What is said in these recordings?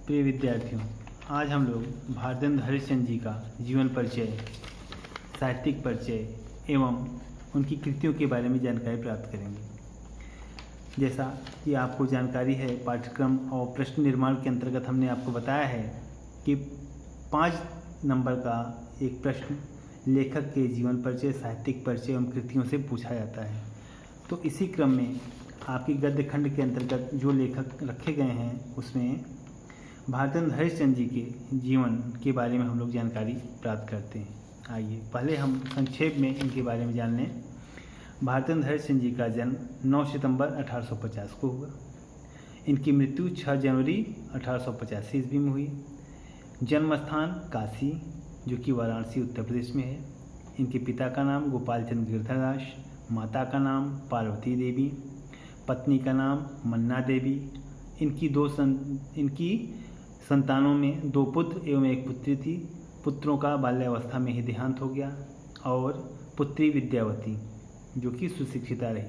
प्रिय विद्यार्थियों, आज हम लोग भारतेंद्र हरिश्चंद्र जी का जीवन परिचय, साहित्यिक परिचय एवं उनकी कृतियों के बारे में जानकारी प्राप्त करेंगे। जैसा कि आपको जानकारी है, पाठ्यक्रम और प्रश्न निर्माण के अंतर्गत हमने आपको बताया है कि 5 नंबर का एक प्रश्न लेखक के जीवन परिचय, साहित्यिक परिचय एवं कृतियों से पूछा जाता है। तो इसी क्रम में आपकी गद्य खंड के अंतर्गत जो लेखक रखे गए हैं उसमें भारतेंद्र हरिश्चंद्र जी के जीवन के बारे में हम लोग जानकारी प्राप्त करते हैं। आइए पहले हम संक्षेप में इनके बारे में जान लें। भारतेंद्र हरिश्चंद्र जी का जन्म 9 सितंबर 1850 को हुआ। इनकी मृत्यु 6 जनवरी 1885 ईस्वी में हुई। जन्म स्थान काशी, जो कि वाराणसी उत्तर प्रदेश में है। इनके पिता का नाम गोपाल चंद्र गिरधर दास, माता का नाम पार्वती देवी, पत्नी का नाम मन्ना देवी। इनकी संतानों में 2 पुत्र एवं 1 पुत्री थी। पुत्रों का बाल्यावस्था में ही देहांत हो गया और पुत्री विद्यावती, जो कि सुशिक्षिता रही।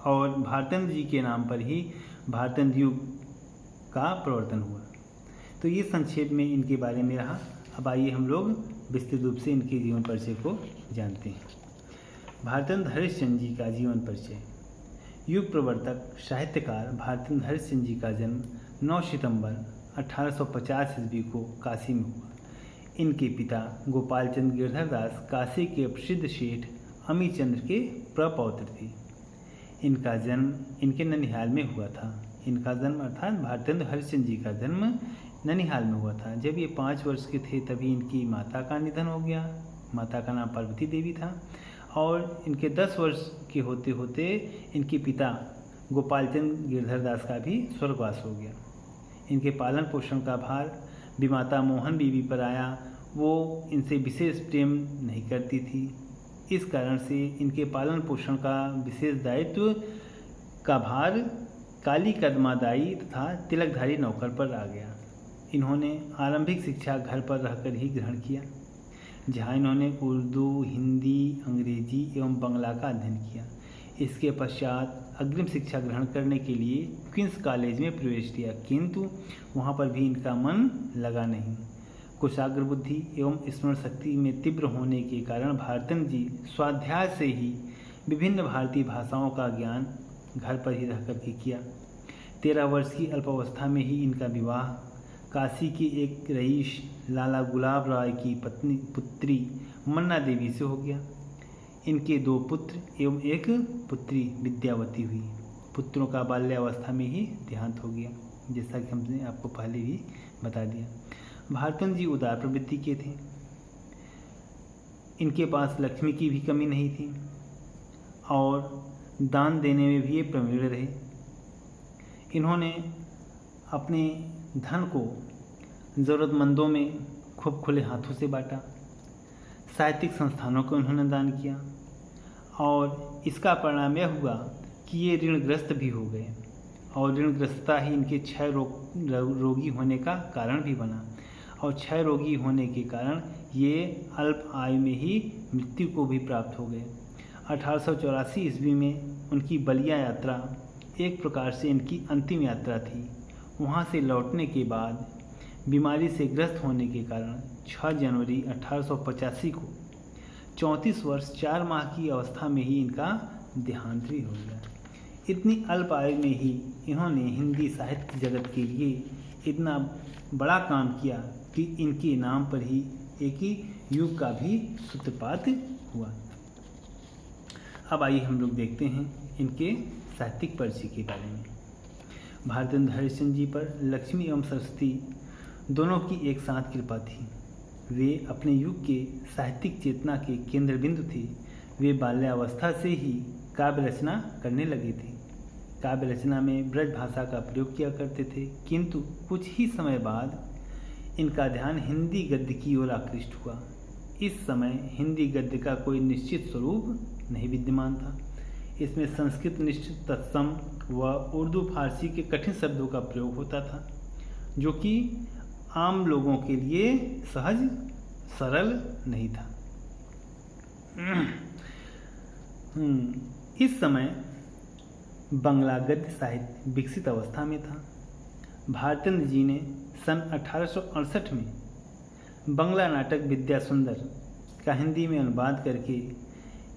और भारतेंद्र जी के नाम पर ही भारतेंद्र युग का प्रवर्तन हुआ। तो ये संक्षेप में इनके बारे में रहा। अब आइए हम लोग विस्तृत रूप से इनके जीवन परिचय को जानते हैं। भारतेंद्र हरिश्चंद्र जी का जीवन परिचय। युग प्रवर्तक साहित्यकार भारतेंद्र हरिश्चंद्र जी का जन्म 9 सितंबर 1850 ईस्वी को काशी में हुआ। इनके पिता गोपाल चंद्र गिरधर दास काशी के प्रसिद्ध सेठ अमीचंद्र के प्रपौत्र थे। इनका जन्म इनके ननिहाल में हुआ था। इनका जन्म अर्थात भारतेंद्र हरिश्चंद्र जी का जन्म ननिहाल में हुआ था। जब ये 5 वर्ष के थे तभी इनकी माता का निधन हो गया। माता का नाम पार्वती देवी था। और इनके 10 वर्ष के होते होते इनके पिता गोपाल चंद्र गिरधर दास का भी स्वर्गवास हो गया। इनके पालन पोषण का भार विमाता मोहन बीवी पर आया। वो इनसे विशेष प्रेम नहीं करती थी। इस कारण से इनके पालन पोषण का विशेष दायित्व का भार काली कदमादाई तथा तिलकधारी नौकर पर आ गया। इन्होंने आरंभिक शिक्षा घर पर रहकर ही ग्रहण किया, जहाँ इन्होंने उर्दू, हिंदी, अंग्रेजी एवं बंगला का अध्ययन किया। इसके पश्चात अग्रिम शिक्षा ग्रहण करने के लिए क्वींस कॉलेज में प्रवेश किया, किंतु वहाँ पर भी इनका मन लगा नहीं। कुशाग्र बुद्धि एवं स्मरण शक्ति में तीव्र होने के कारण भारतेंद्र जी स्वाध्याय से ही विभिन्न भारतीय भाषाओं का ज्ञान घर पर ही रह करके किया। 13 वर्ष की अल्पावस्था में ही इनका विवाह काशी की एक रईस लाला गुलाब राय की पुत्री मन्ना देवी से हो गया। इनके 2 पुत्र एवं 1 पुत्री विद्यावती हुई। पुत्रों का बाल्यावस्था में ही देहांत हो गया, जैसा कि हमने आपको पहले भी बता दिया। भारतेंद्र जी उदार प्रवृत्ति के थे। इनके पास लक्ष्मी की भी कमी नहीं थी और दान देने में भी ये प्रवीण रहे। इन्होंने अपने धन को ज़रूरतमंदों में खूब खुले हाथों से बांटा। साहित्यिक संस्थानों को उन्होंने दान किया और इसका परिणाम यह हुआ कि ये ऋणग्रस्त भी हो गए और ऋणग्रस्तता ही इनके क्षय रोगी होने का कारण भी बना। और क्षय रोगी होने के कारण ये अल्प आयु में ही मृत्यु को भी प्राप्त हो गए। 1884 ईस्वी में उनकी बलिया यात्रा एक प्रकार से इनकी अंतिम यात्रा थी। वहाँ से लौटने के बाद बीमारी से ग्रस्त होने के कारण 6 जनवरी 1885 को 34 वर्ष 4 माह की अवस्था में ही इनका देहांत भी हो गया। इतनी अल्प आयु में ही इन्होंने हिंदी साहित्य जगत के लिए इतना बड़ा काम किया कि इनके नाम पर ही एक ही युग का भी सूत्रपात हुआ। अब आइए हम लोग देखते हैं इनके साहित्यिक परिचय के बारे में। भारतेंद्र हरिश्चंद्र जी पर लक्ष्मी एवं सरस्वती दोनों की एक साथ कृपा थी। वे अपने युग के साहित्यिक चेतना के केंद्र बिंदु थे। वे बाल्यावस्था से ही काव्य रचना करने लगे थे। काव्य रचना में ब्रज भाषा का प्रयोग किया करते थे, किंतु कुछ ही समय बाद इनका ध्यान हिंदी गद्य की ओर आकृष्ट हुआ। इस समय हिंदी गद्य का कोई निश्चित स्वरूप नहीं विद्यमान था। इसमें संस्कृत निष्ठ तत्सम व उर्दू फारसी के कठिन शब्दों का प्रयोग होता था, जो कि आम लोगों के लिए सहज सरल नहीं था। इस समय बंगला गद्य साहित्य विकसित अवस्था में था। भारतेंद्र जी ने सन 1868 में बंगला नाटक विद्या सुंदर का हिंदी में अनुवाद करके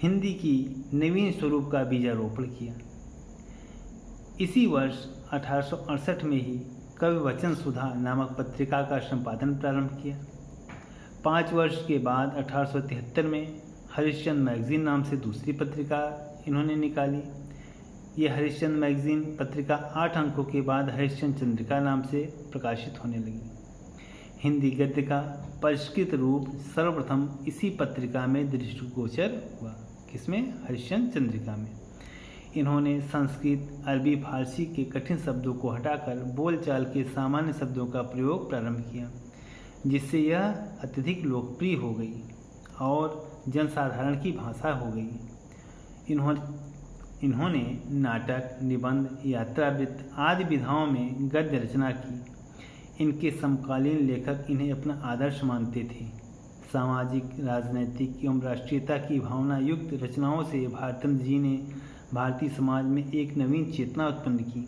हिंदी की नवीन स्वरूप का बीजारोपण किया। इसी वर्ष 1868 में ही कवि वचन सुधा नामक पत्रिका का संपादन प्रारंभ किया। 5 वर्ष के बाद 1873 में हरिश्चंद्र मैगजीन नाम से दूसरी पत्रिका इन्होंने निकाली। ये हरिश्चंद्र मैगजीन पत्रिका 8 अंकों के बाद हरिश्चंद्र चंद्रिका नाम से प्रकाशित होने लगी। हिंदी गद्य का परिष्कृत रूप सर्वप्रथम इसी पत्रिका में दृष्टिगोचर हुआ। किसमें? हरिश्चंद्र चंद्रिका में। इन्होंने संस्कृत, अरबी, फारसी के कठिन शब्दों को हटाकर बोलचाल के सामान्य शब्दों का प्रयोग प्रारंभ किया, जिससे यह अत्यधिक लोकप्रिय हो गई और जनसाधारण की भाषा हो गई। इन्होंने नाटक, निबंध, यात्रावृत्त आदि विधाओं में गद्य रचना की। इनके समकालीन लेखक इन्हें अपना आदर्श मानते थे। सामाजिक, राजनैतिक एवं राष्ट्रीयता की भावना युक्त रचनाओं से भारतेंद्र जी ने भारतीय समाज में एक नवीन चेतना उत्पन्न की।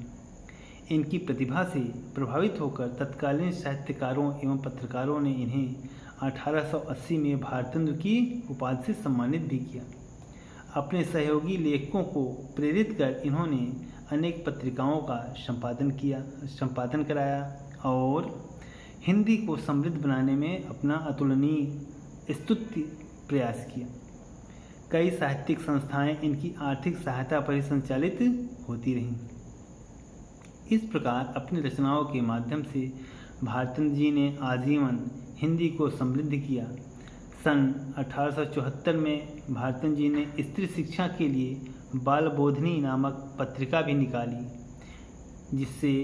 इनकी प्रतिभा से प्रभावित होकर तत्कालीन साहित्यकारों एवं पत्रकारों ने इन्हें 1880 में भारतेंद्र की उपाधि से सम्मानित भी किया। अपने सहयोगी लेखकों को प्रेरित कर इन्होंने अनेक पत्रिकाओं का संपादन कराया और हिंदी को समृद्ध बनाने में अपना अतुलनीय स्तुत्य प्रयास किया। कई साहित्यिक संस्थाएं इनकी आर्थिक सहायता पर ही संचालित होती रहीं। इस प्रकार अपनी रचनाओं के माध्यम से भारतेंद्र जी ने आजीवन हिंदी को समृद्ध किया। सन 1874 में भारतेंद्र जी ने स्त्री शिक्षा के लिए बाल बोधिनी नामक पत्रिका भी निकाली, जिससे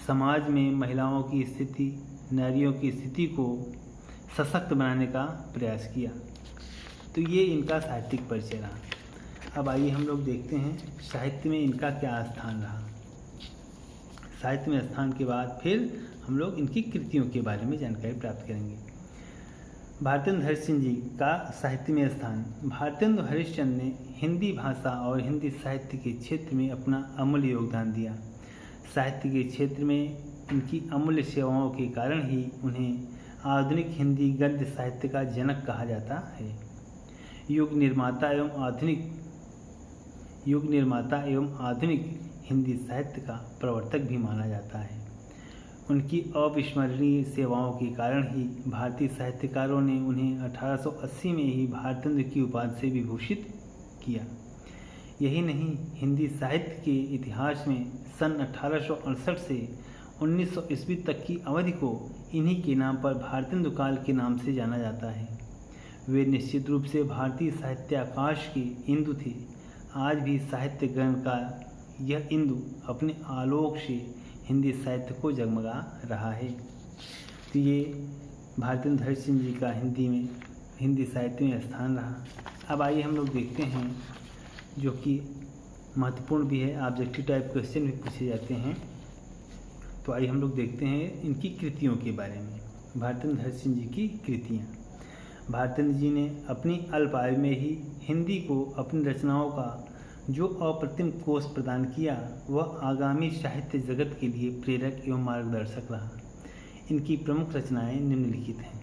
समाज में महिलाओं की स्थिति, नारियों की स्थिति को सशक्त बनाने का प्रयास किया। तो ये इनका साहित्यिक परिचय रहा। अब आइए हम लोग देखते हैं साहित्य में इनका क्या स्थान रहा। साहित्य में स्थान के बाद फिर हम लोग इनकी कृतियों के बारे में जानकारी प्राप्त करेंगे। भारतेंद्र हरिश्चंद्र जी का साहित्य में स्थान। भारतेंद्र हरिश्चंद्र ने हिंदी भाषा और हिंदी साहित्य के क्षेत्र में अपना अमूल्य योगदान दिया। साहित्य के क्षेत्र में इनकी अमूल्य सेवाओं के कारण ही उन्हें आधुनिक हिंदी गद्य साहित्य का जनक कहा जाता है। युग निर्माता एवं आधुनिक हिंदी साहित्य का प्रवर्तक भी माना जाता है। उनकी अविस्मरणीय सेवाओं के कारण ही भारतीय साहित्यकारों ने उन्हें 1880 में ही भारतेंद्र की उपाधि से विभूषित किया। यही नहीं, हिंदी साहित्य के इतिहास में सन 1868 से 1900 ईस्वी तक की अवधि को इन्हीं के नाम पर भारतेंदु काल के नाम से जाना जाता है। वे निश्चित रूप से भारतीय साहित्य आकाश के इंदु थे। आज भी साहित्य ग्रहण का यह इंदु अपने आलोक से हिंदी साहित्य को जगमगा रहा है। तो ये भारतेंद्र हरिश्चंद्र जी का हिंदी साहित्य में स्थान रहा। अब आइए हम लोग देखते हैं, जो कि महत्वपूर्ण भी है, ऑब्जेक्टिव टाइप क्वेश्चन भी पूछे जाते हैं। तो आइए हम लोग देखते हैं इनकी कृतियों के बारे में। भारतेंद्र हरिश्चंद्र जी की कृतियाँ। भारतेंद्र जी ने अपनी अल्प आयु में ही हिंदी को अपनी रचनाओं का जो अप्रतिम कोष प्रदान किया, वह आगामी साहित्य जगत के लिए प्रेरक एवं मार्गदर्शक रहा। इनकी प्रमुख रचनाएं निम्नलिखित हैं।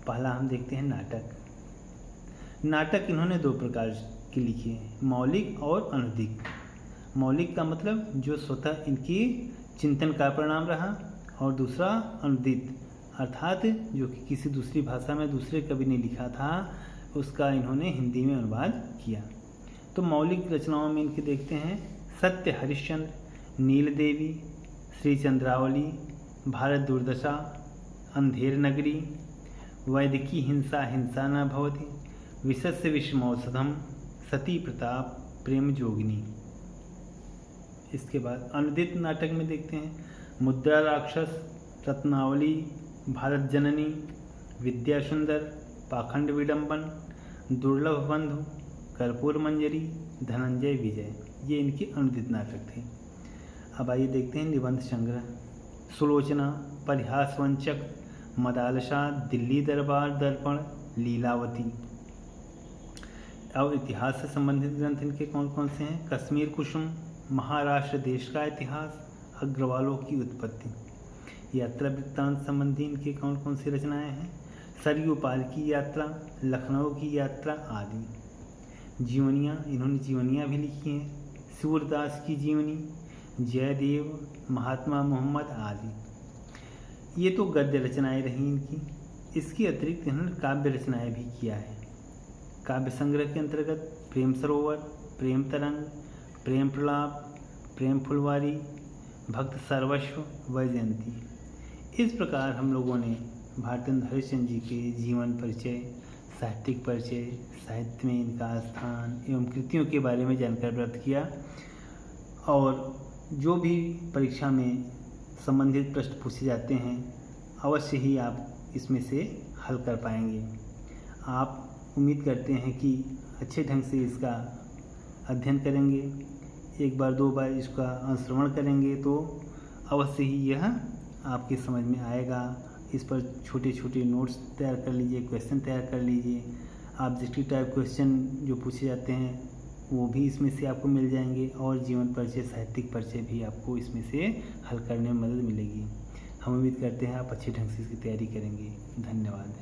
पहला हम देखते हैं नाटक। नाटक इन्होंने 2 प्रकार के लिखे हैं, मौलिक और अनुदित। मौलिक का मतलब जो स्वतः इनकी चिंतन का परिणाम रहा, और दूसरा अनुदित अर्थात जो कि किसी दूसरी भाषा में दूसरे कवि ने लिखा था, उसका इन्होंने हिंदी में अनुवाद किया। तो मौलिक रचनाओं में इनके देखते हैं सत्य हरिश्चंद्र, नील देवी, श्री चंद्रावली, भारत दुर्दशा, अंधेर नगरी, वैदिकी हिंसा हिंसा न भवति, विशस्य विषमौषधम, सती प्रताप, प्रेम जोगिनी। इसके बाद अनुदित नाटक में देखते हैं मुद्रा राक्षस, रत्नावली, भारत जननी, विद्या सुंदर, पाखंड विडंबन, दुर्लभ बंधु, कर्पूर मंजरी, धनंजय विजय। ये इनके अनुदित नाटक थे। अब आइए देखते हैं निबंध संग्रह। सुलोचना, परिहासवंचक, मदालसा, दिल्ली दरबार दर्पण, लीलावती। और इतिहास से संबंधित ग्रंथ इनके कौन कौन से हैं? कश्मीर कुसुम, महाराष्ट्र देश का इतिहास, अग्रवालों की उत्पत्ति। यात्रा वृत्तांत संबंधी इनके कौन कौन सी रचनाएं हैं? सरयू पार की यात्रा, लखनऊ की यात्रा आदि। जीवनियाँ, इन्होंने जीवनियाँ भी लिखी हैं। सूरदास की जीवनी, जयदेव, महात्मा मोहम्मद आदि। ये तो गद्य रचनाएं रहीं इनकी। इसके अतिरिक्त इन्होंने काव्य रचनाएं भी किया है। काव्य संग्रह के अंतर्गत प्रेम सरोवर, प्रेम तरंग, प्रेम प्रलाप, प्रेम फुलवारी, भक्त सर्वस्व, वैजयंती। इस प्रकार हम लोगों ने भारतेंद्र हरिश्चंद्र जी के जीवन परिचय, साहित्यिक परिचय, साहित्य में इनका स्थान एवं कृतियों के बारे में जानकारी प्राप्त किया। और जो भी परीक्षा में संबंधित प्रश्न पूछे जाते हैं अवश्य ही आप इसमें से हल कर पाएंगे। आप उम्मीद करते हैं कि अच्छे ढंग से इसका अध्ययन करेंगे, एक बार दो बार इसका अनुश्रवण करेंगे तो अवश्य ही यह आपके समझ में आएगा। इस पर छोटे छोटे नोट्स तैयार कर लीजिए, क्वेश्चन तैयार कर लीजिए। ऑब्जेक्टिव टाइप क्वेश्चन जो पूछे जाते हैं वो भी इसमें से आपको मिल जाएंगे और जीवन परिचय, साहित्यिक परिचय भी आपको इसमें से हल करने में मदद मिलेगी। हम उम्मीद करते हैं आप अच्छे ढंग से इसकी तैयारी करेंगे। धन्यवाद।